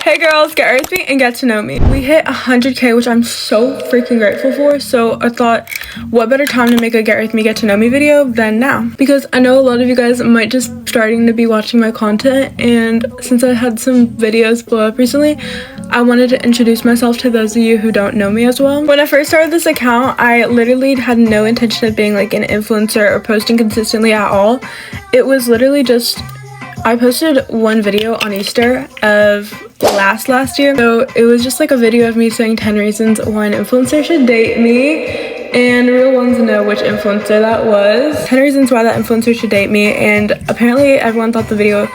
Hey girls, get ready with me and get to know me. We hit 100k, which I'm so freaking grateful for, so I thought what better time to make a get ready with me, get to know me video than now, because I know a lot of you guys might just starting to be watching my content, and since I had some videos blow up recently, I wanted to introduce myself to those of you who don't know me as well. When I first started this account, I literally had no intention of being like an influencer or posting consistently at all. It was literally just I posted one video on Easter of last year, so it was just like a video of me saying 10 reasons why an influencer should date me, and real ones know which influencer that was. 10 reasons why that influencer should date me, and apparently everyone thought the video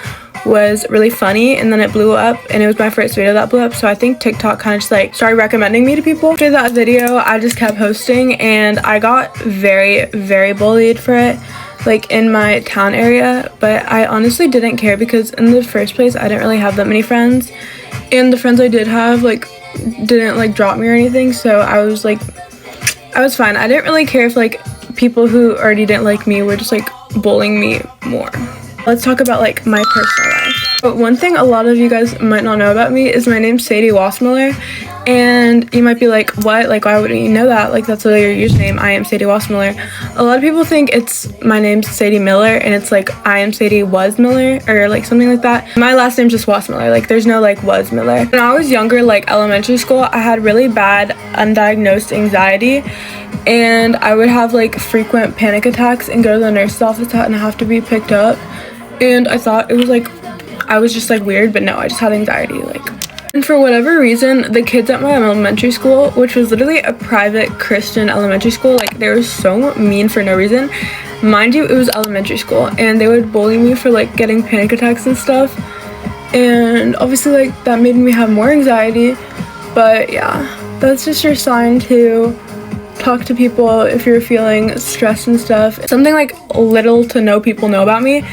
was really funny, and then it blew up, and it was my first video that blew up, so I think TikTok kind of just like started recommending me to people. After that video, I just kept posting, and I got very bullied for it, like in my town area, but I honestly didn't care because in the first place I didn't really have that many friends, and the friends I did have like didn't like drop me or anything, so I was fine. I didn't really care if like people who already didn't like me were just like bullying me more. Let's talk about like my personal life. But one thing a lot of you guys might not know about me is my name's Sadie Wassmiller, and you might be like, what? Like, why wouldn't you know that? Like, that's literally your username. I am Sadie Wassmiller. A lot of people think it's my name's Sadie Miller, and it's like I am Sadie was Miller or like something like that. My last name's just Wassmiller. Like, there's no like was Miller. When I was younger, like elementary school, I had really bad undiagnosed anxiety, and I would have like frequent panic attacks and go to the nurse's office and have to be picked up. And I thought it was like I was just like weird, but no, I just had anxiety. Like, and for whatever reason, the kids at my elementary school, which was literally a private Christian elementary school, like they were so mean for no reason. Mind you, it was elementary school, and they would bully me for like getting panic attacks and stuff, and obviously like that made me have more anxiety. But yeah, that's just your sign to talk to people if you're feeling stressed and stuff. Something like little to no people know about me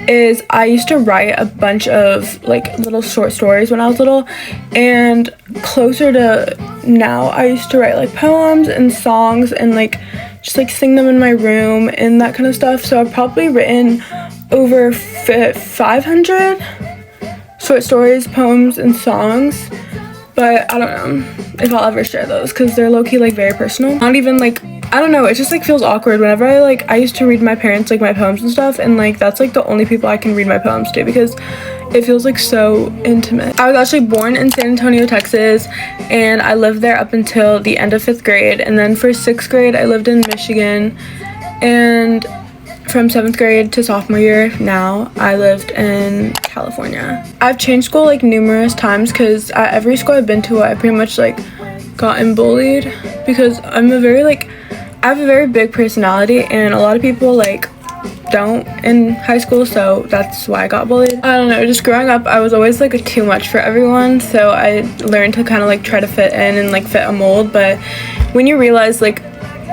is I used to write a bunch of like little short stories when I was little, and closer to now I used to write like poems and songs and like just like sing them in my room and that kind of stuff. So I've probably written over 500 short stories, poems, and songs, but I don't know if I'll ever share those because they're low-key like very personal. Not even like, I don't know, it just like feels awkward whenever I used to read my parents like my poems and stuff, and like that's like the only people I can read my poems to because it feels like so intimate. I was actually born in San Antonio, Texas, and I lived there up until the end of 5th grade, and then for 6th grade I lived in Michigan, and from 7th grade to sophomore year now I lived in California. I've changed school like numerous times because at every school I've been to I pretty much like gotten bullied because I have a very big personality, and a lot of people like don't in high school, so that's why I got bullied. I don't know, just growing up I was always like too much for everyone, so I learned to kind of like try to fit in and like fit a mold. But when you realize like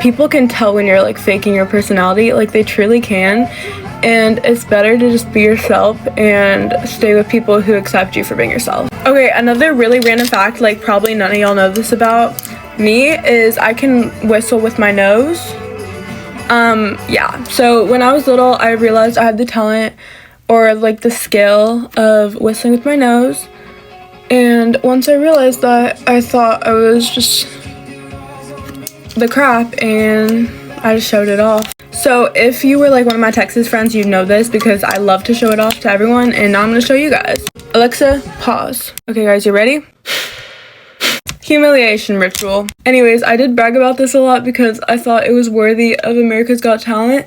people can tell when you're like faking your personality, like they truly can, and it's better to just be yourself and stay with people who accept you for being yourself. Okay, another really random fact, like probably none of y'all know this about me, is I can whistle with my nose. Yeah, so when I was little I realized I had the talent or like the skill of whistling with my nose, and once I realized that, I thought I was just the crap, and I just showed it off. So if you were like one of my Texas friends, you'd know this because I love to show it off to everyone, and now I'm gonna show you guys. Alexa, pause. Okay guys, you ready? Humiliation ritual. Anyways, I did brag about this a lot because I thought it was worthy of America's Got Talent,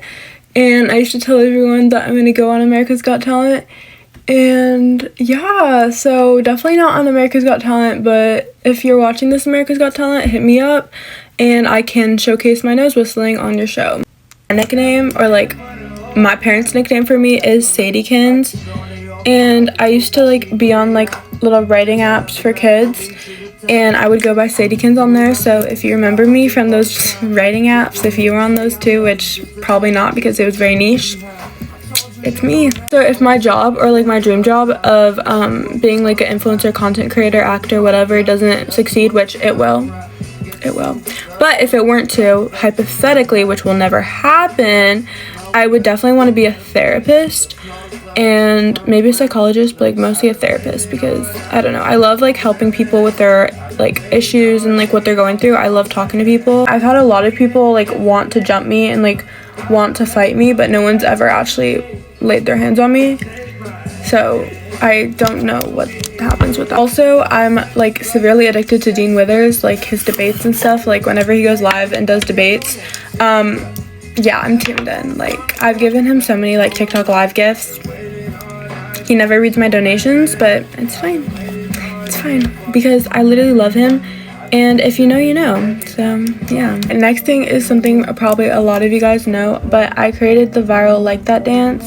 and I used to tell everyone that I'm gonna go on America's Got Talent, and yeah, so definitely not on America's Got Talent, but if you're watching this America's Got Talent, hit me up and I can showcase my nose whistling on your show. My nickname, or like my parents' nickname for me, is Sadiekins, and I used to like be on like little writing apps for kids, and I would go by Sadiekins on there. So if you remember me from those writing apps, if you were on those too, which probably not because it was very niche, it's me. So if my job, or like my dream job of being like an influencer, content creator, actor, whatever, doesn't succeed, which it will, but if it weren't to, hypothetically, which will never happen, I would definitely want to be a therapist and maybe a psychologist, but like mostly a therapist, because I don't know, I love like helping people with their like issues and like what they're going through. I love talking to people. I've had a lot of people like want to jump me and like want to fight me, but no one's ever actually laid their hands on me, so I don't know what happens with that. Also, I'm like severely addicted to Dean Withers, like his debates and stuff. Like whenever he goes live and does debates, yeah, I'm tuned in. Like I've given him so many like TikTok live gifts. He never reads my donations, but it's fine. It's fine because I literally love him, and if you know, you know. So yeah. And next thing is something probably a lot of you guys know, but I created the viral Like That dance,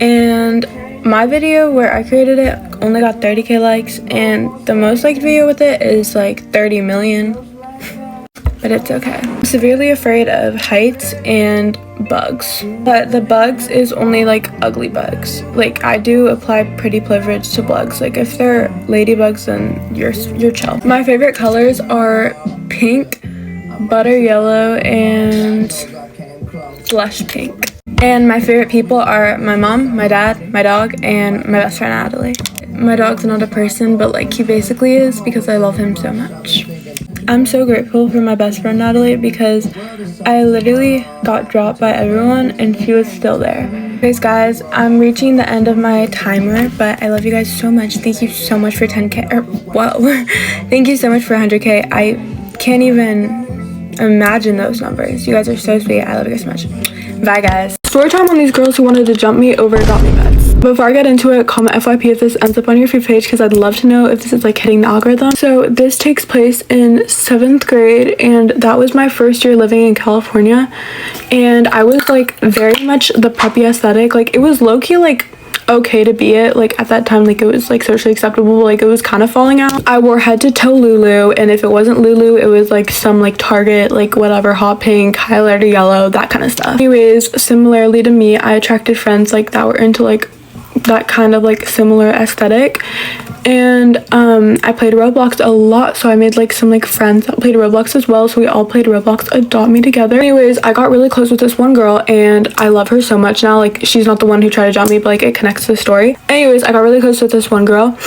and my video where I created it only got 30k likes, and the most liked video with it is like 30 million, but it's okay. I'm severely afraid of heights and bugs, but the bugs is only like ugly bugs. Like I do apply pretty privilege to bugs. Like if they're ladybugs, then you're chill. My favorite colors are pink, butter yellow, and blush pink. And my favorite people are my mom, my dad, my dog, and my best friend Natalie. My dog's not a person, but like he basically is, because I love him so much. I'm so grateful for my best friend Natalie, because I literally got dropped by everyone and she was still there. Anyways guys, I'm reaching the end of my timer, but I love you guys so much. Thank you so much for 10k, or whoa, thank you so much for 100k. I can't even imagine those numbers. You guys are so sweet. I love you guys so much. Bye guys. Story time on these girls who wanted to jump me over got me bets. Before I get into it, comment FYP if this ends up on your feed page, because I'd love to know if this is like hitting the algorithm. So this takes place in 7th grade, and that was my first year living in California, and I was like very much the preppy aesthetic. Like it was low-key like okay to be it, like at that time, like it was like socially acceptable, like it was kind of falling out. I wore head to toe Lulu, and if it wasn't Lulu, it was like some like Target, like whatever, hot pink, highlighter yellow, that kind of stuff. Anyways, similarly to me, I attracted friends like that were into like that kind of like similar aesthetic, and I played Roblox a lot, so I made like some like friends that played Roblox as well, so we all played Roblox Adopt Me together. Anyways, I got really close with this one girl, and I love her so much now. Like she's not the one who tried to jump me, but like it connects to the story. Anyways, I got really close with this one girl,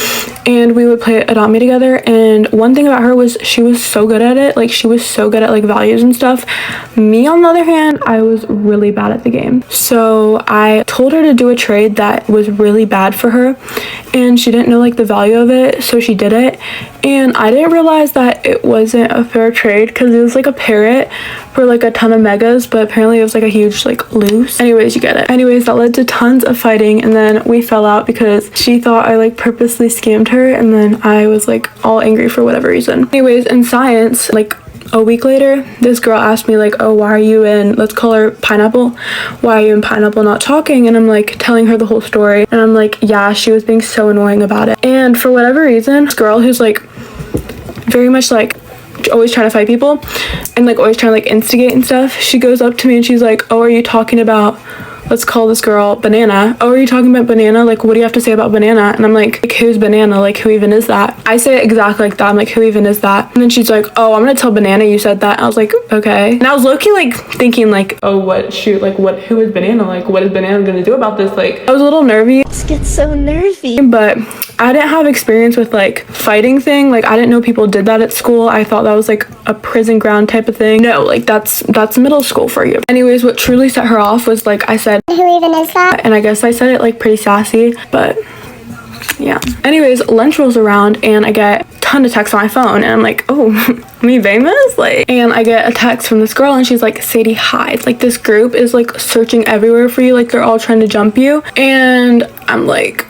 and we would play Adopt Me together, and one thing about her was she was so good at it. Like she was so good at like values and stuff. Me on the other hand, I was really bad at the game, so I told her to do a trade that was really bad for her, and she didn't know like the value of it, so she did it, and I didn't realize that it wasn't a fair trade, because it was like a parrot for like a ton of megas, but apparently it was like a huge like loose. Anyways, you get it. Anyways, that led to tons of fighting, and then we fell out because she thought I like purposely scammed her, and then I was like all angry for whatever reason. Anyways, in science, like a week later, this girl asked me like, oh, why are you in, let's call her Pineapple, why are you in Pineapple not talking? And I'm like telling her the whole story, and I'm like, yeah, she was being so annoying about it. And for whatever reason, this girl who's like very much like always trying to fight people and like always trying to like instigate and stuff, she goes up to me and she's like, oh, are you talking about, let's call this girl Banana. Oh, are you talking about Banana? Like, what do you have to say about Banana? And I'm like, who's Banana? Like, who even is that? I say it exactly like that. I'm like, who even is that? And then she's like, oh, I'm gonna tell Banana you said that. And I was like, okay. And I was low-key like thinking like, oh, what, shoot, like what, who is Banana? Like, what is Banana gonna do about this? Like, I was a little nervy. It gets so nervy. But I didn't have experience with like fighting thing. Like I didn't know people did that at school. I thought that was like a prison ground type of thing. No, like that's middle school for you. Anyways, what truly set her off was like I said, who even is that? And I guess I said it like pretty sassy, but yeah. Anyways, lunch rolls around and I get a ton of texts on my phone, and I'm like, oh, me famous? Like, and I get a text from this girl and she's like, Sadie, hi. It's like this group is like searching everywhere for you. Like they're all trying to jump you. And I'm like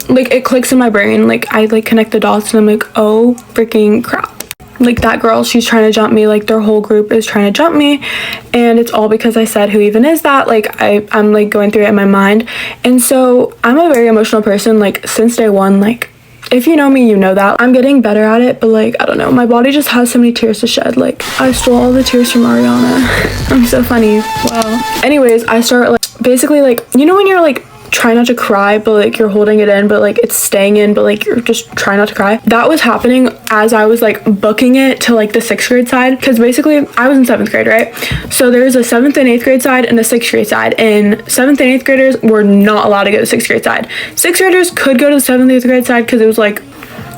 it clicks in my brain. Like I like connect the dots and I'm like, oh freaking crap. Like that girl, she's trying to jump me. Like their whole group is trying to jump me, and it's all because I said, who even is that? Like I'm like going through it in my mind. And so I'm a very emotional person, like since day one. Like if you know me, you know that. I'm getting better at it, but like I don't know, my body just has so many tears to shed. Like I stole all the tears from Ariana. I'm so funny. Wow. Anyways, I start like basically like, you know when you're like try not to cry, but like you're holding it in, but like it's staying in, but like you're just trying not to cry. That was happening as I was like booking it to like the 6th grade side, because basically I was in 7th grade, right? So there's a 7th and 8th grade side and a 6th grade side, and 7th and 8th graders were not allowed to go to the 6th grade side. 6th graders could go to the 7th and 8th grade side because it was like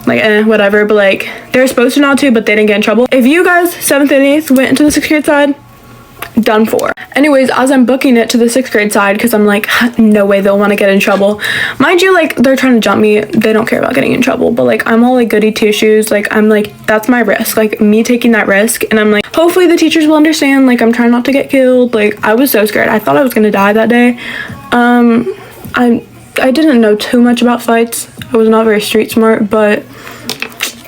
whatever, but like they're supposed to not to, but they didn't get in trouble. If you guys 7th and 8th went into the 6th grade side, done for. Anyways, as I'm booking it to the 6th grade side, because I'm like, no way they'll want to get in trouble. Mind you, like they're trying to jump me, they don't care about getting in trouble, but like I'm all like goody two shoes, like I'm like, that's my risk, like me taking that risk, and I'm like, hopefully the teachers will understand, like I'm trying not to get killed. Like I was so scared, I thought I was gonna die that day. I didn't know too much about fights, I was not very street smart, but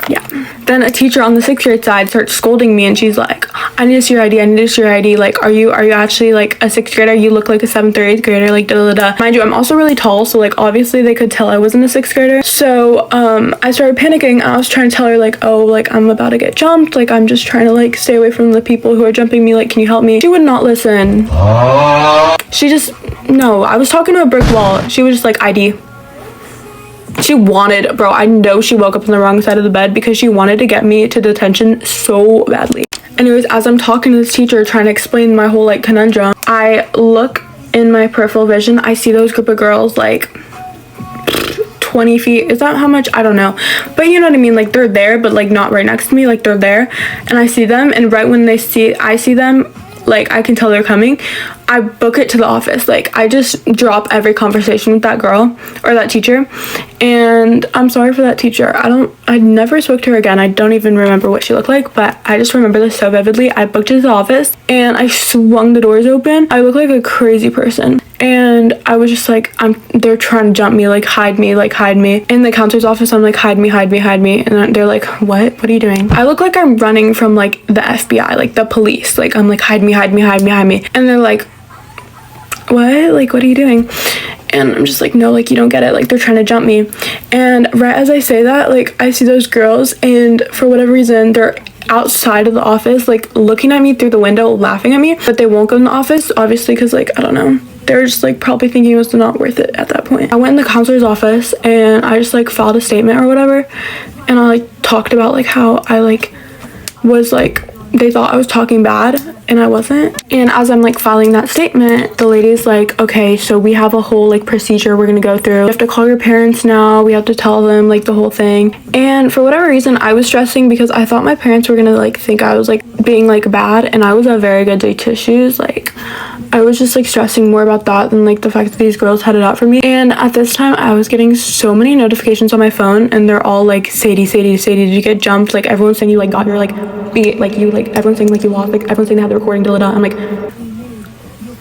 yeah. Then a teacher on the 6th grade side starts scolding me, and she's like, I need to see your ID, I need to see your ID, like are you actually like a 6th grader? You look like a 7th or 8th grader, like da da da. Mind you, I'm also really tall, so like obviously they could tell I wasn't a 6th grader. So I started panicking. I was trying to tell her like, oh, like I'm about to get jumped, like I'm just trying to like stay away from the people who are jumping me, like can you help me? She would not listen. She just, no, I was talking to a brick wall. She was just like, ID. She wanted, bro, I know she woke up on the wrong side of the bed because she wanted to get me to detention so badly. Anyways, as I'm talking to this teacher trying to explain my whole like conundrum, I look in my peripheral vision, I see those group of girls like 20 feet, is that how much? I don't know, but you know what I mean, like they're there but like not right next to me, like they're there, and I see them, and right when I see them, like I can tell they're coming, I book it to the office. Like I just drop every conversation with that girl or that teacher, and I'm sorry for that teacher. I never spoke to her again. I don't even remember what she looked like, but I just remember this so vividly. I booked it to the office and I swung the doors open. I look like a crazy person, and I was just like, they're trying to jump me, like hide me, like hide me. In the counselor's office, I'm like, hide me, hide me, hide me, and they're like, what are you doing? I look like I'm running from like the FBI, like the police, like I'm like, hide me, hide me, hide me, hide me, and they're like, what? Like, what are you doing? And I'm just like, no, like you don't get it, like they're trying to jump me. And right as I say that, like I see those girls, and for whatever reason they're outside of the office, like looking at me through the window, laughing at me, but they won't go in the office, obviously, because like I don't know, they're just like probably thinking it was not worth it at that point. I went in the counselor's office and I just like filed a statement or whatever, and I like talked about like how I like was like, they thought I was talking bad and I wasn't. And as I'm like filing that statement, the lady's like, okay, so we have a whole like procedure we're gonna go through. You have to call your parents now, we have to tell them like the whole thing. And for whatever reason, I was stressing because I thought my parents were gonna like think I was like being like bad, and I was a very good day tissues. Like I was just like stressing more about that than like the fact that these girls had it out for me. And at this time I was getting so many notifications on my phone, and they're all like, Sadie, Sadie, Sadie, did you get jumped? Like everyone's saying you like got your like beat, like you like, everyone's saying like you lost, like everyone's saying they had the recording, da da da. I'm like,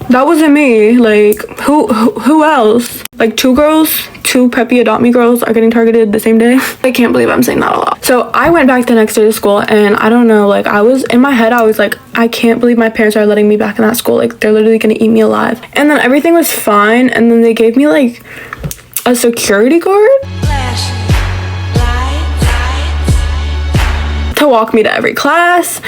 that wasn't me. Like who else? Like two preppy adopt me girls are getting targeted the same day. I can't believe I'm saying that a lot. So I went back the next day to school, and I don't know, like I was in my head, I was like, I can't believe my parents are letting me back in that school, like they're literally gonna eat me alive. And then everything was fine, and then they gave me like a security guard to walk me to every class,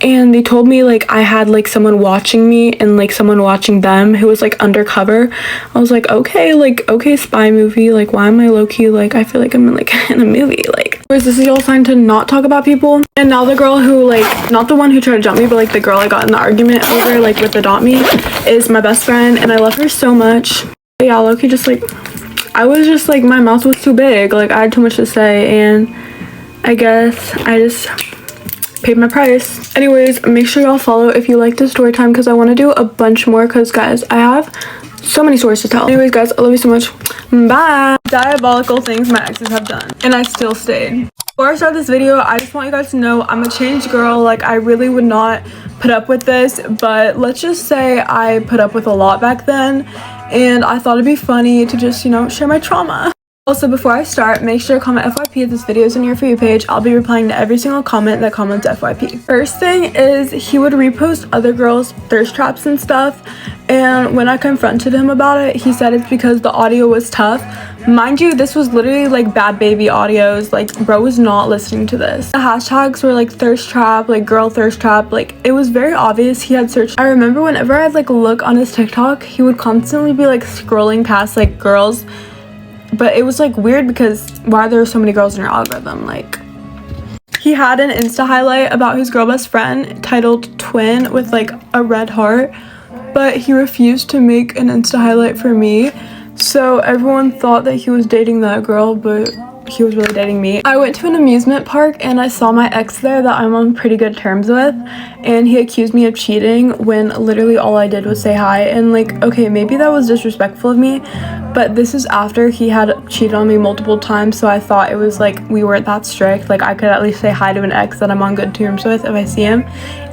and they told me like I had like someone watching me and like someone watching them who was like undercover. I was like, okay, spy movie, like why am I low-key, like I feel like I'm in like in a movie. Like this is all sign to not talk about people. And now the girl who like, not the one who tried to jump me, but like the girl I got in the argument over like with adopt me, is my best friend, and I love her so much. But yeah, low-key just like, I was just like, my mouth was too big, like I had too much to say, and I guess I just paid my price. Anyways, make sure y'all follow if you like this story time, because I want to do a bunch more, because guys, I have so many stories to tell. Anyways guys, I love you so much. Bye. Diabolical things my exes have done, and I still stayed. Before I start this video, I just want you guys to know I'm a changed girl. Like I really would not put up with this, but let's just say I put up with a lot back then, and I thought it'd be funny to just, you know, share my trauma. Also, before I start, make sure to comment FYP if this video is on your For You page. I'll be replying to every single comment that comments FYP. First thing is he would repost other girls' thirst traps and stuff, and when I confronted him about it, he said it's because the audio was tough. Mind you, this was literally like bad baby audios. Like, bro was not listening to this. The hashtags were like thirst trap, like girl thirst trap. Like, it was very obvious he had searched. I remember whenever I'd like look on his TikTok, he would constantly be like scrolling past like girls. But it was like weird because why are there so many girls in your algorithm? Like, he had an Insta highlight about his girl best friend titled Twin with like a red heart, but he refused to make an Insta highlight for me. So everyone thought that he was dating that girl, but he was really dating me. I went to an amusement park and I saw my ex there that I'm on pretty good terms with, and he accused me of cheating when literally all I did was say hi. And like, okay, maybe that was disrespectful of me, but this is after he had cheated on me multiple times, so I thought it was like we weren't that strict. Like, I could at least say hi to an ex that I'm on good terms with if I see him.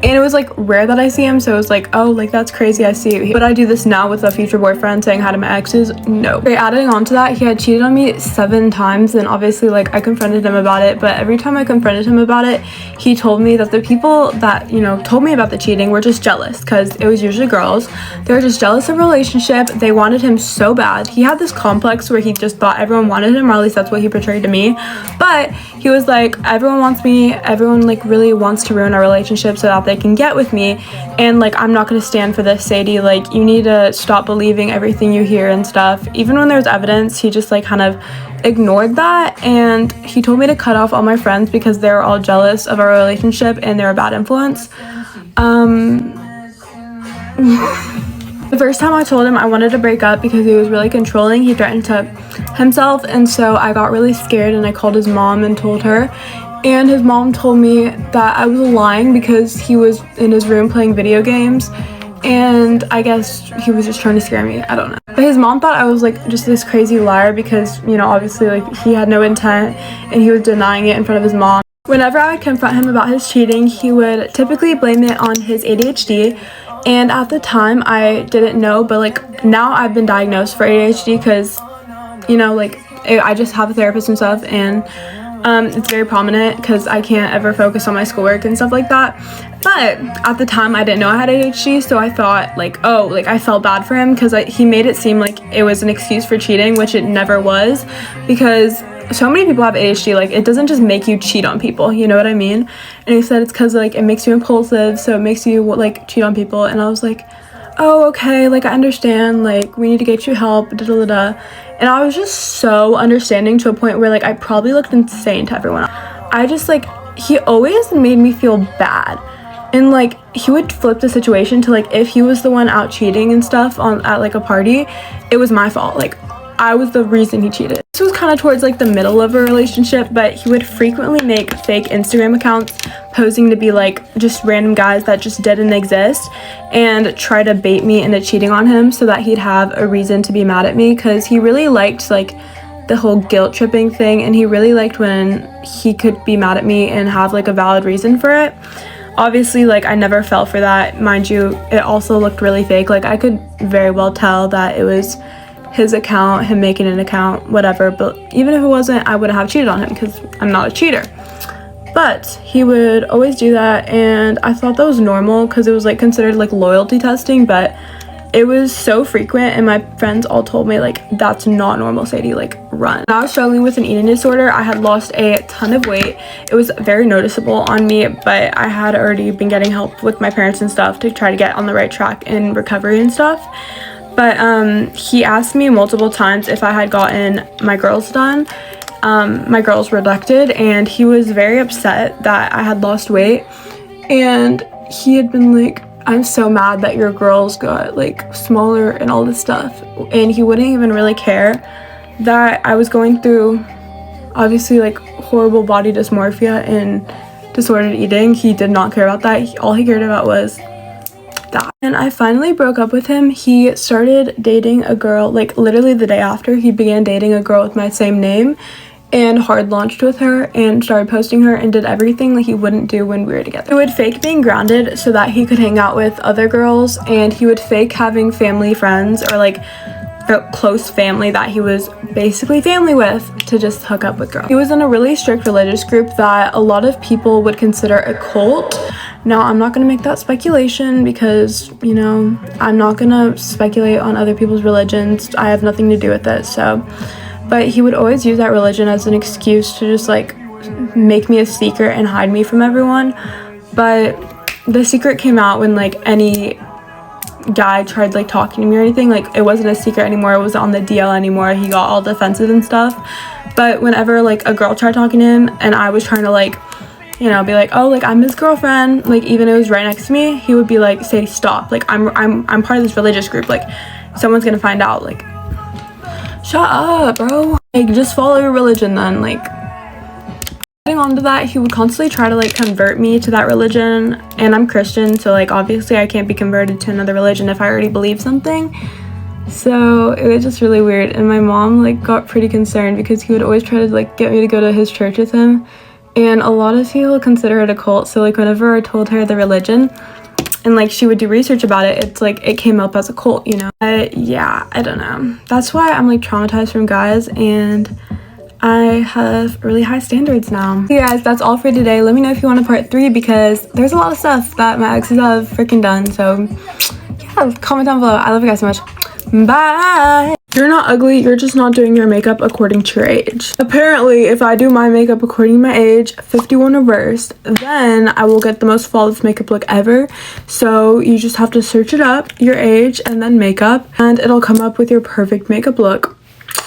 And it was like rare that I see him, so it was like, oh, like that's crazy, I see you. But I do this now with a future boyfriend, saying hi to my exes? No. Okay, adding on to that, he had cheated on me 7 times, and obviously like I confronted him about it, but every time I confronted him about it, he told me that the people that, you know, told me about the cheating were just jealous, because it was usually girls. They were just jealous of a relationship. They wanted him so bad. He had this complex where he just thought everyone wanted him, or at least that's what he portrayed to me. But he was like, everyone wants me, everyone like really wants to ruin our relationship so that they can get with me, and like I'm not gonna stand for this, Sadie. Like, you need to stop believing everything you hear and stuff. Even when there's evidence, he just like kind of ignored that, and he told me to cut off all my friends because they were all jealous of our relationship and they're a bad influence. The first time I told him I wanted to break up because he was really controlling, he threatened to himself, and so I got really scared and I called his mom and told her. And his mom told me that I was lying because he was in his room playing video games, and I guess he was just trying to scare me. I don't know. But his mom thought I was like just this crazy liar because, you know, obviously like he had no intent and he was denying it in front of his mom. Whenever I would confront him about his cheating, he would typically blame it on his ADHD. And at the time I didn't know, but like now I've been diagnosed for ADHD because, you know, like I just have a therapist and stuff, and it's very prominent because I can't ever focus on my schoolwork and stuff like that. But at the time I didn't know I had ADHD, so I thought like, oh, like I felt bad for him because he made it seem like it was an excuse for cheating, which it never was, because so many people have ADHD. Like, it doesn't just make you cheat on people, you know what I mean? And he said it's because like it makes you impulsive, so it makes you like cheat on people. And I was like, oh, okay, like I understand, like we need to get you help, da da da. And I was just so understanding to a point where like I probably looked insane to everyone else. I just like, he always made me feel bad, and like he would flip the situation to like if he was the one out cheating and stuff at like a party, it was my fault. Like, I was the reason he cheated. This was kind of towards like the middle of a relationship, but he would frequently make fake Instagram accounts posing to be like just random guys that just didn't exist, and try to bait me into cheating on him so that he'd have a reason to be mad at me, because he really liked like the whole guilt tripping thing, and he really liked when he could be mad at me and have like a valid reason for it. Obviously, like I never fell for that. Mind you, it also looked really fake. Like, I could very well tell that it was his account, him making an account, whatever. But even if it wasn't, I wouldn't have cheated on him because I'm not a cheater. But he would always do that, and I thought that was normal because it was like considered like loyalty testing, but it was so frequent, and my friends all told me like, that's not normal, Sadie, like run. When I was struggling with an eating disorder, I had lost a ton of weight. It was very noticeable on me, but I had already been getting help with my parents and stuff to try to get on the right track in recovery and stuff. But he asked me multiple times if I had gotten my girls done. My girls were abducted, and he was very upset that I had lost weight, and he had been like, I'm so mad that your girls got like smaller and all this stuff. And he wouldn't even really care that I was going through obviously like horrible body dysmorphia and disordered eating. He did not care about that. All he cared about was that. And I finally broke up with him. He started dating a girl, like literally the day after, he began dating a girl with my same name, and hard launched with her and started posting her and did everything that he wouldn't do when we were together. He would fake being grounded so that he could hang out with other girls, and he would fake having family friends or like close family that he was basically family with to just hook up with girls. He was in a really strict religious group that a lot of people would consider a cult. Now, I'm not going to make that speculation because, you know, I'm not going to speculate on other people's religions. I have nothing to do with it. So, but he would always use that religion as an excuse to just like make me a secret and hide me from everyone. But the secret came out when like any guy tried like talking to me or anything. Like, it wasn't a secret anymore. It wasn't on the DL anymore. He got all defensive and stuff. But whenever like a girl tried talking to him and I was trying to like, you know, be like, oh, like I'm his girlfriend, like even if it was right next to me, he would be like, say stop, like I'm part of this religious group, like someone's gonna find out. Like, shut up, bro, like just follow your religion then. Like, adding on to that, he would constantly try to like convert me to that religion, and I'm Christian, so like obviously I can't be converted to another religion if I already believe something. So it was just really weird, and my mom like got pretty concerned because he would always try to like get me to go to his church with him. And a lot of people consider it a cult, so like whenever I told her the religion and like she would do research about it, it's like it came up as a cult, you know. But yeah, I don't know, that's why I'm like traumatized from guys, and I have really high standards now. Okay guys, that's all for today. Let me know if you want a part 3 because there's a lot of stuff that my exes have freaking done. So yeah, comment down below. I love you guys so much. Bye. You're not ugly, you're just not doing your makeup according to your age. Apparently, if I do my makeup according to my age, 51 reversed, then I will get the most flawless makeup look ever. So you just have to search it up, your age, and then makeup, and it'll come up with your perfect makeup look.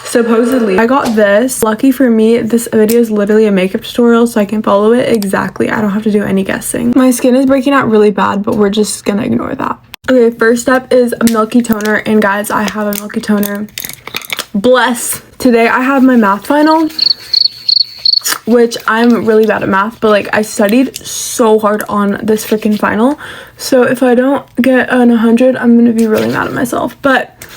Supposedly, I got this. Lucky for me, this video is literally a makeup tutorial, so I can follow it exactly. I don't have to do any guessing. My skin is breaking out really bad, but we're just gonna ignore that. Okay, first step is a milky toner, and guys, I have a milky toner. Bless. Today I have my math final, which I'm really bad at math, but like I studied so hard on this freaking final. So if I don't get an 100, I'm gonna be really mad at myself. But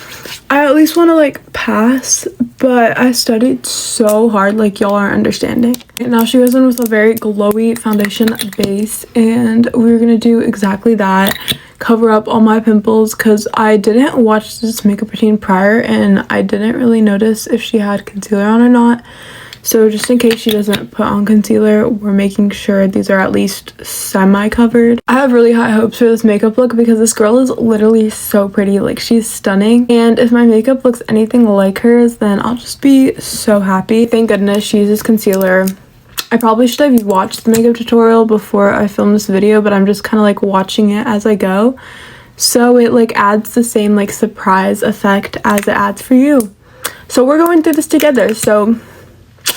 I at least want to like pass, but I studied so hard, like y'all aren't understanding. Right now she goes in with a very glowy foundation base, and we're gonna do exactly that. Cover up all my pimples because I didn't watch this makeup routine prior and I didn't really notice if she had concealer on or not. So just in case she doesn't put on concealer, we're making sure these are at least semi-covered. I have really high hopes for this makeup look because this girl is literally so pretty. Like, she's stunning. And if my makeup looks anything like hers, then I'll just be so happy. Thank goodness she uses concealer. I probably should have watched the makeup tutorial before I filmed this video, but I'm just kind of like watching it as I go. So it like adds the same like surprise effect as it adds for you. So we're going through this together, so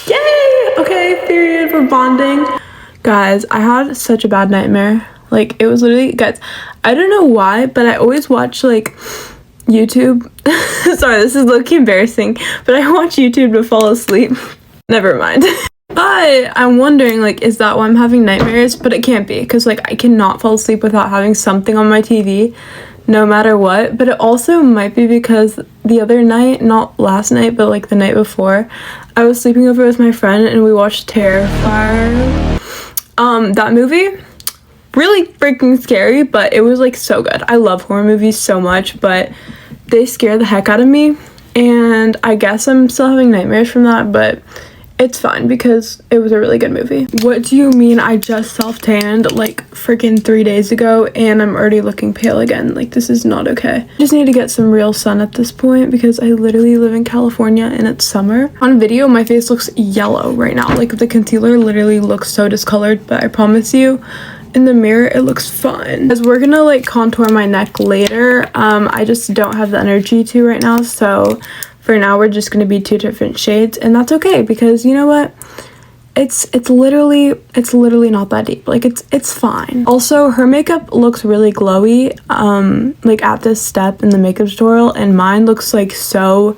yay! Okay, period, we're bonding. Guys, I had such a bad nightmare. Like, it was literally, guys, I don't know why, but I always watch like YouTube. Sorry, this is low-key embarrassing, but I watch YouTube to fall asleep. Never mind. But I'm wondering, like, is that why I'm having nightmares? But it can't be, because like I cannot fall asleep without having something on my TV, no matter what. But it also might be because the other night, not last night, but like the night before, I was sleeping over with my friend and we watched Terrifier. That movie, really freaking scary, but it was like so good. I love horror movies so much, but they scare the heck out of me, and I guess I'm still having nightmares from that, but it's fine because it was a really good movie. What do you mean I just self-tanned like freaking 3 days ago and I'm already looking pale again? Like, this is not okay. I just need to get some real sun at this point because I literally live in California and it's summer. On video, my face looks yellow right now. Like, the concealer literally looks so discolored, but I promise you, in the mirror it looks fun. As we're gonna like contour my neck later, I just don't have the energy to right now, so for now, we're just going to be 2 different shades, and that's okay because you know what? It's literally not that deep. Like, it's fine. Also, her makeup looks really glowy, like at this step in the makeup tutorial, and mine looks like so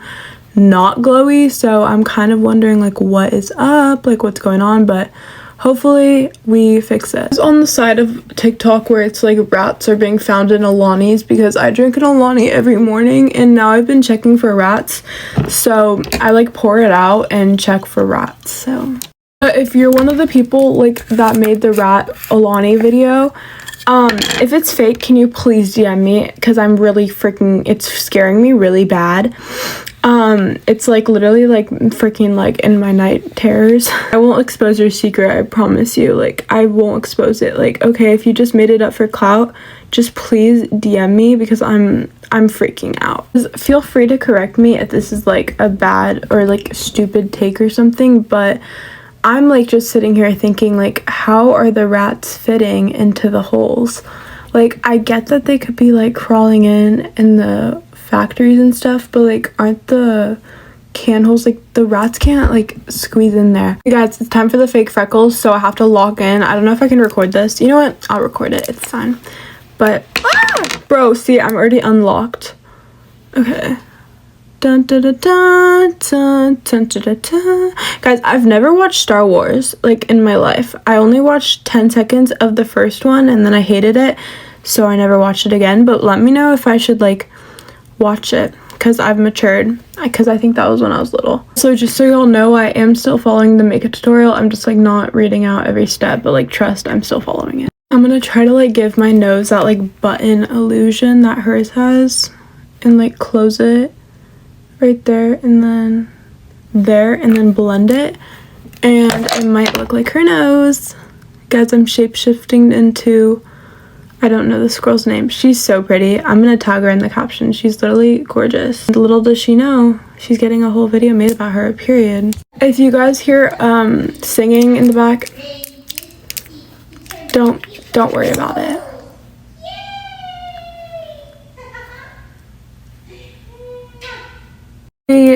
not glowy. So I'm kind of wondering like what is up, like what's going on, but hopefully we fix it. It's on the side of TikTok where it's like rats are being found in Alani's because I drink an Alani every morning and now I've been checking for rats. So I like pour it out and check for rats. So but if you're one of the people like that made the rat Alani video, If it's fake, can you please DM me? Because I'm really freaking, it's scaring me really bad. It's like literally like freaking like in my night terrors. I won't expose your secret, I promise you. Like, I won't expose it. Like, okay, if you just made it up for clout, just please DM me because I'm freaking out. Feel free to correct me if this is like a bad or like stupid take or something, but I'm like just sitting here thinking like, how are the rats fitting into the holes? Like, I get that they could be like crawling in the factories and stuff, but like, aren't the can holes, like the rats can't like squeeze in there. Hey guys, it's time for the fake freckles, so I have to log in. I don't know if I can record this. You know what? I'll record it. It's fine. But bro, see, I'm already unlocked. Okay. Dun, dun, dun, dun, dun, dun, dun, dun, dun. Guys, I've never watched Star Wars like in my life. I only watched 10 seconds of the first one and then I hated it, so I never watched it again. But let me know if I should like watch it because I've matured, because I think that was when I was little. So just so y'all know, I am still following the makeup tutorial. I'm just like not reading out every step, but like trust, I'm still following it. I'm gonna try to like give my nose that like button illusion that hers has and like close it right there and then there and then blend it, and it might look like her nose. Guys, I'm shape-shifting into, I don't know this girl's name. She's so pretty. I'm gonna tag her in the caption. She's literally gorgeous. Little does she know, she's getting a whole video made about her, period. If you guys hear singing in the back, don't worry about it.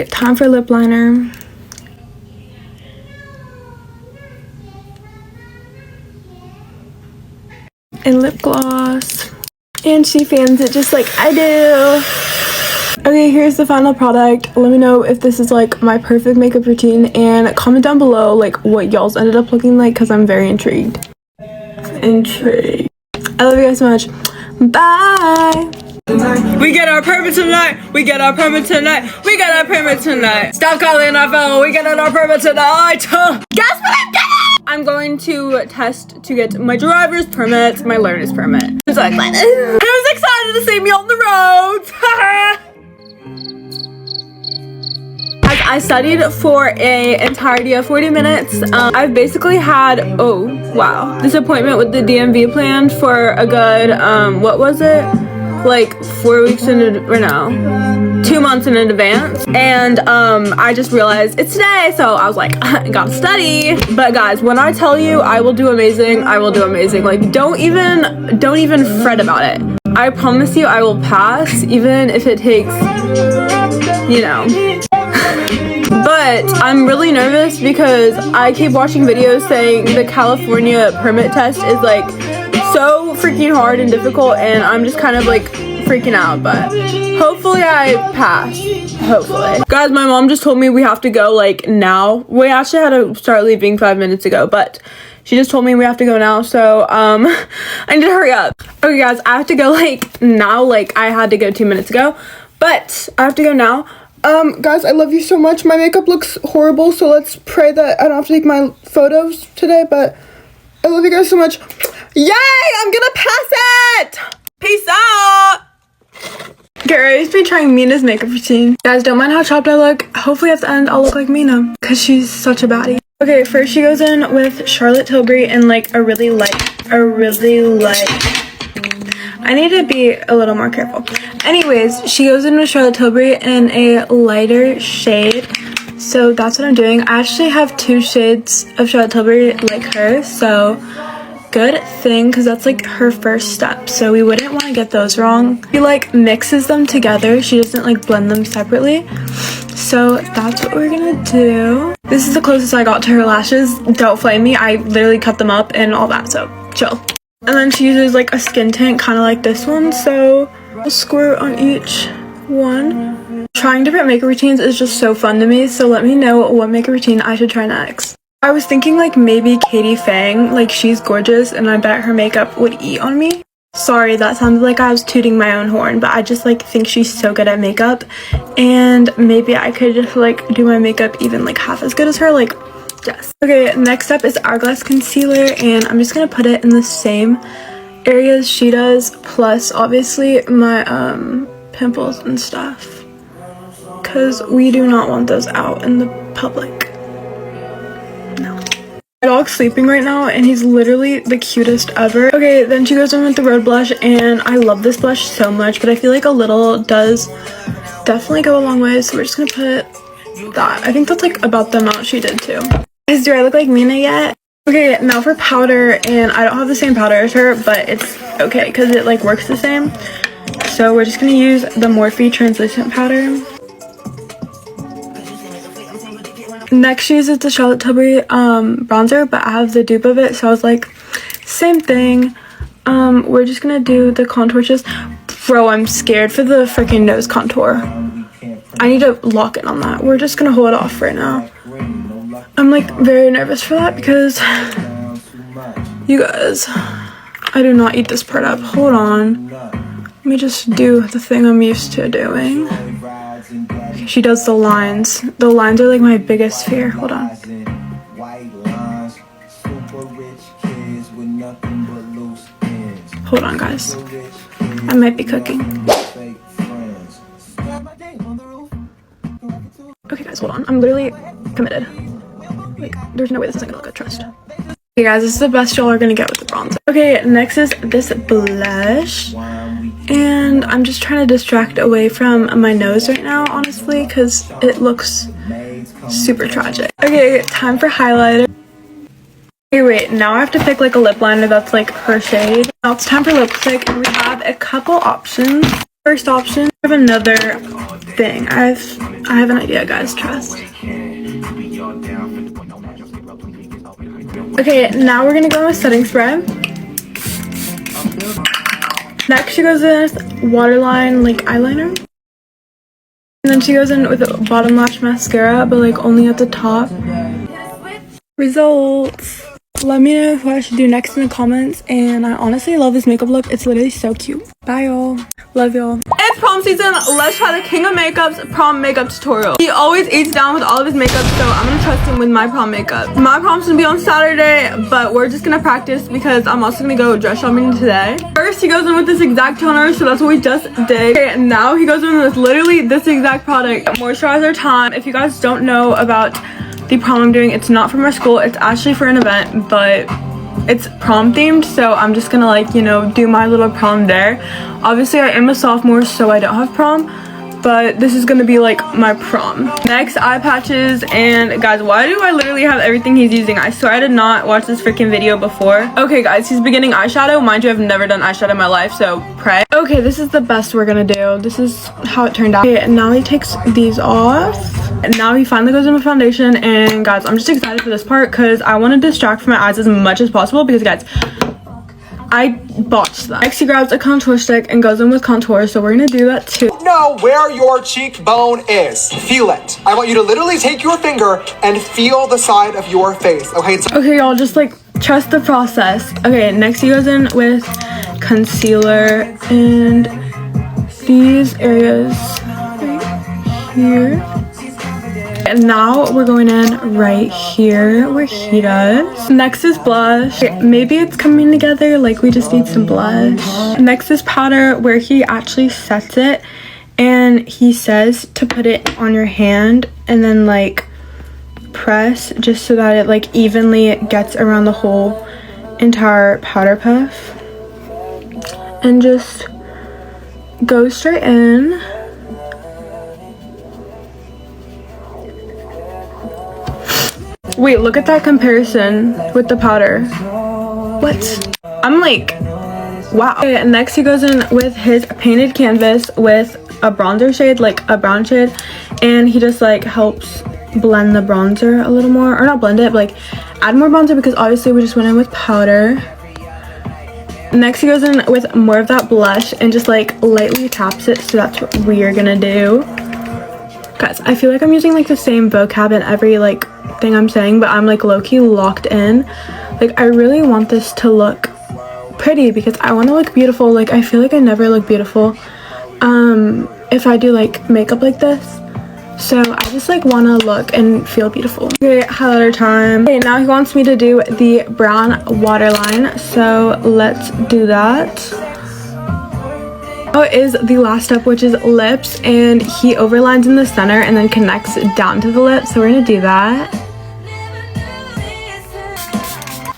Time for lip liner. And lip gloss. And she fans it just like I do. Okay, here's the final product. Let me know if this is like my perfect makeup routine and comment down below like what y'all's ended up looking like because I'm very intrigued. I love you guys so much. Bye. We get our permit tonight. We get our permit tonight. We get our permit tonight. Stop calling our phone. We get our permit tonight. Guess what I'm doing? I'm going to test to get my driver's permit, my learner's permit. I'm so excited. I was excited to see me on the road. I studied for an entirety of 40 minutes. I've basically had, oh wow, this appointment with the DMV planned for a good, what was it? Like 4 weeks in, or no, 2 months in advance. And I just realized it's today, so I was like, I gotta study. But guys, when I tell you I will do amazing, I will do amazing. Like, don't even fret about it. I promise you I will pass, even if it takes, you know. But I'm really nervous because I keep watching videos saying the California permit test is like so freaking hard and difficult, and I'm just kind of like freaking out, but hopefully I pass. Hopefully. Guys, my mom just told me we have to go like now. We actually had to start leaving 5 minutes ago, but she just told me we have to go now, so I need to hurry up. Okay guys, I have to go like now. Like, I had to go 2 minutes ago, but I have to go now. Guys, I love you so much. My makeup looks horrible, so let's pray that I don't have to take my photos today, but I love you guys so much. Yay! I'm gonna pass it! Peace out! Gary's been trying Mina's makeup routine. Guys, don't mind how chopped I look. Hopefully at the end I'll look like Mina, because she's such a baddie. Okay, first she goes in with Charlotte Tilbury in like a really light. I need to be a little more careful. Anyways, she goes in with Charlotte Tilbury in a lighter shade. So that's what I'm doing. I actually have 2 shades of Charlotte Tilbury like her, so good thing, because that's like her first step, so we wouldn't want to get those wrong. She like mixes them together. She doesn't like blend them separately. So that's what we're gonna do. This is the closest I got to her lashes. Don't flame me. I literally cut them up and all that, so chill. And then she uses like a skin tint kind of like this one, so I'll squirt on each one. Trying different makeup routines is just so fun to me, so let me know what makeup routine I should try next. I was thinking like maybe Katie Fang, like she's gorgeous and I bet her makeup would eat on me. Sorry, that sounded like I was tooting my own horn, but I just like think she's so good at makeup, and maybe I could just like do my makeup even like half as good as her, like yes. Okay, next up is Hourglass Concealer, and I'm just gonna put it in the same areas she does, plus obviously my pimples and stuff, because we do not want those out in the public. No. My dog's sleeping right now and he's literally the cutest ever. Okay, then she goes in with the Road Blush, and I love this blush so much, but I feel like a little does definitely go a long way, so we're just gonna put that. I think that's like about the amount she did too. Guys, do I look like Mina yet? Okay, now for powder, and I don't have the same powder as her, but it's okay because it like works the same. So we're just gonna use the Morphe translucent powder. Next she uses the Charlotte Tilbury bronzer, but I have the dupe of it, so I was like, same thing. We're just gonna do the contour just. Bro, I'm scared for the freaking nose contour. I need to lock in on that. We're just gonna hold it off right now. I'm like very nervous for that because you guys, I do not eat this part up. Hold on. Let me just do the thing I'm used to doing. Okay, she does the lines. The lines are like my biggest fear. Hold on. Hold on, guys. I might be cooking. Okay, guys, hold on. I'm literally committed. Like, there's no way this isn't gonna look good. Trust. Okay, guys, this is the best y'all are gonna get with the bronzer. Okay, next is this blush. And I'm just trying to distract away from my nose right now, honestly, because it looks super tragic. Okay, time for highlighter. Okay, wait, now I have to pick like a lip liner that's like her shade. Now it's time for lipstick, and we have a couple options. First option, I have another thing. I have an idea, guys, trust. Okay, now we're gonna go with setting spray. Next she goes in with waterline like eyeliner. And then she goes in with a bottom lash mascara, but like only at the top. Results. Let me know what I should do next in the comments, and I honestly love this makeup look. It's literally so cute. Bye y'all. Love y'all. It's prom season. Let's try the King of Makeup's prom makeup tutorial. He always eats down with all of his makeup, so I'm gonna trust him with my prom makeup. My prom's gonna be on Saturday, but we're just gonna practice because I'm also gonna go dress shopping today. First he goes in with this exact toner, so that's what we just did. Okay, and now he goes in with literally this exact product. Moisturizer time. If you guys don't know about the prom I'm doing, it's not from our school, it's actually for an event, but it's prom themed, so I'm just gonna like, you know, do my little prom there. Obviously I am a sophomore, so I don't have prom, but this is gonna be like my prom. Next, eye patches. And guys, why do I literally have everything he's using? I swear I did not watch this freaking video before. Okay guys, he's beginning eyeshadow. Mind you, I've never done eyeshadow in my life, so pray. Okay, this is the best we're gonna do. This is how it turned out. Okay, and now he takes these off. And now he finally goes in with foundation. And guys, I'm just excited for this part because I want to distract from my eyes as much as possible because guys, I botched that. Next he grabs a contour stick and goes in with contour, so we're gonna do that too. Know where your cheekbone is. Feel it. I want you to literally take your finger and feel the side of your face. Okay, okay y'all, just like trust the process. Okay, next he goes in with concealer and these areas right here. And now we're going in right here where he does. Next is blush. Okay, maybe it's coming together, like we just need some blush. Next is powder, where he actually sets it and he says to put it on your hand and then like press just so that it like evenly gets around the whole entire powder puff. And just go straight in. Wait, look at that comparison with the powder. What? I'm like, wow. Okay, next he goes in with his painted canvas with a bronzer shade, like a brown shade, and he just like helps blend the bronzer a little more, or not blend it, but like add more bronzer because obviously we just went in with powder. Next he goes in with more of that blush and just like lightly taps it, so that's what we're gonna do. Guys, I feel like I'm using like the same vocab in every like thing I'm saying, but I'm like low-key locked in. Like I really want this to look pretty because I want to look beautiful. Like I feel like I never look beautiful if I do like makeup like this. So I just like want to look and feel beautiful. Okay, highlighter time. Okay, now he wants me to do the brown waterline, so let's do that. Now is the last step, which is lips, and he overlines in the center and then connects down to the lips, so we're gonna do that.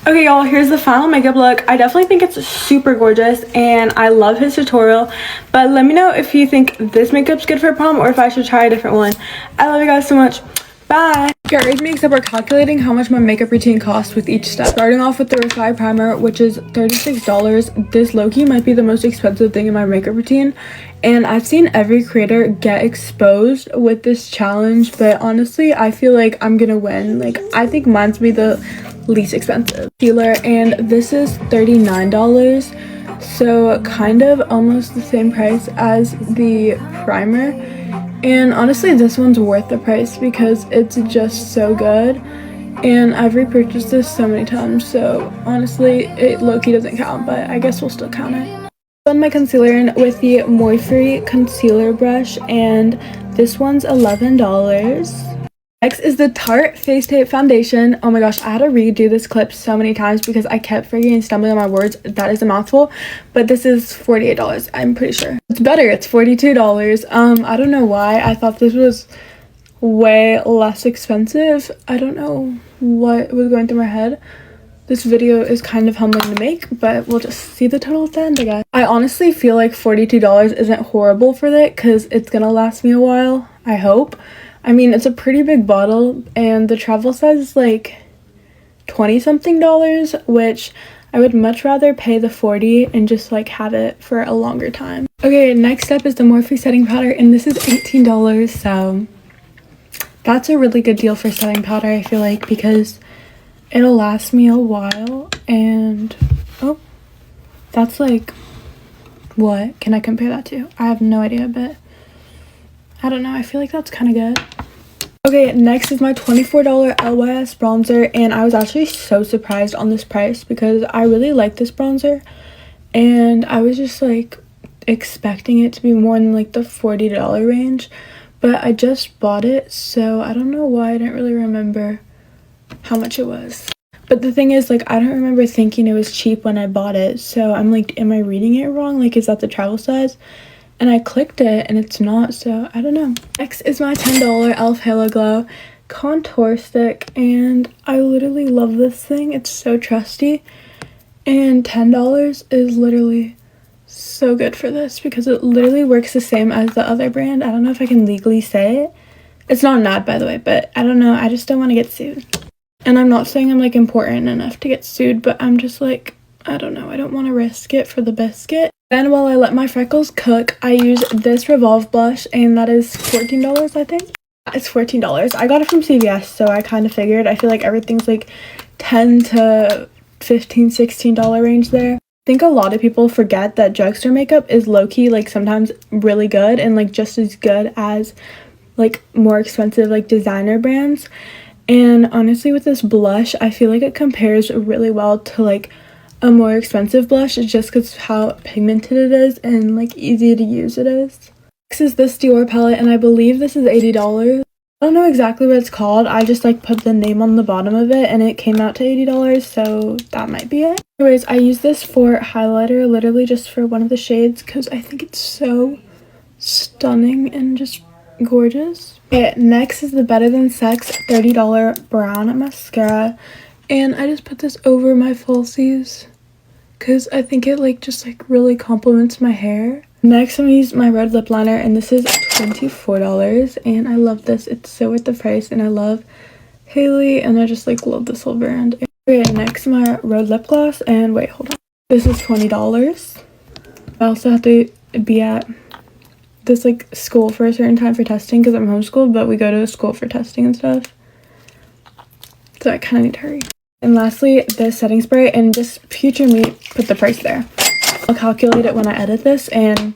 Okay, y'all, here's the final makeup look. I definitely think it's super gorgeous and I love his tutorial, but let me know if you think this makeup's good for prom or if I should try a different one. I love you guys so much. Bye. Get ready with me, except we're calculating how much my makeup routine costs with each step. Starting off with the Refy primer, which is $36. This low-key might be the most expensive thing in my makeup routine, and I've seen every creator get exposed with this challenge, but honestly I feel like I'm gonna win. Like, I think mine's be the least expensive. Concealer, and this is $39, so kind of almost the same price as the primer. And honestly, this one's worth the price because it's just so good, and I've repurchased this so many times, so honestly it low-key doesn't count, but I guess we'll still count it. Blend my concealer in with the Morphe concealer brush, and this one's $11. Next is the Tarte Face Tape Foundation. Oh my gosh, I had to redo this clip so many times because I kept freaking stumbling on my words. That is a mouthful, but this is $48, I'm pretty sure. It's better, it's $42. I don't know why I thought this was way less expensive. I don't know what was going through my head. This video is kind of humbling to make, but we'll just see the total at the end, I guess. I honestly feel like $42 isn't horrible for that because it's gonna last me a while, I hope. I mean, it's a pretty big bottle, and the travel size is like 20 something dollars, which I would much rather pay the 40 and just like have it for a longer time. Okay, next up is the Morphe setting powder, and this is $18, so that's a really good deal for setting powder, I feel like, because it'll last me a while. And oh, that's like, what can I compare that to? I have no idea, but I don't know, I feel like that's kind of good. Okay, next is my $24 LYS bronzer, and I was actually so surprised on this price because I really like this bronzer, and I was just like expecting it to be more in like the $40 range, but I just bought it, so I don't know why I didn't really remember how much it was. But the thing is, like, I don't remember thinking it was cheap when I bought it, so I'm like, am I reading it wrong? Like, is that the travel size? And I clicked it and it's not, so I don't know. Next is my $10 e.l.f. Halo Glow contour stick, and I literally love this thing. It's so trusty, and $10 is literally so good for this because it literally works the same as the other brand. I don't know if I can legally say it. It's not an ad, by the way, but I don't know. I just don't want to get sued. And I'm not saying I'm like important enough to get sued, but I'm just like, I don't know. I don't want to risk it for the biscuit. Then while I let my freckles cook, I use this Revolve blush, and that is $14, I think. It's $14. I got it from CVS, so I kind of figured. I feel like everything's like $10 to $15, $16 range there. I think a lot of people forget that drugstore makeup is low-key like sometimes really good and like just as good as like more expensive like designer brands. And honestly, with this blush, I feel like it compares really well to like a more expensive blush just because of how pigmented it is and like easy to use it is. Next is this Dior palette, and I believe this is $80. I don't know exactly what it's called. I just like put the name on the bottom of it and it came out to $80, so that might be it. Anyways, I use this for highlighter, literally just for one of the shades because I think it's so stunning and just gorgeous. Okay, next is the Better Than Sex $30 brown mascara. And I just put this over my falsies because I think it like just like really complements my hair. Next, I'm gonna use my red lip liner, and this is $24, and I love this. It's so worth the price, and I love Haley, and I just like love this whole brand. Okay, next my red lip gloss, and wait, hold on. This is $20. I also have to be at this like school for a certain time for testing because I'm homeschooled, but we go to school for testing and stuff. So I kind of need to hurry. And lastly, this setting spray, and just future me put the price there. I'll calculate it when I edit this, and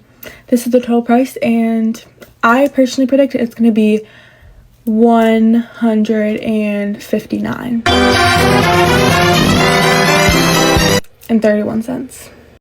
this is the total price, and I personally predict it's going to be $159.31.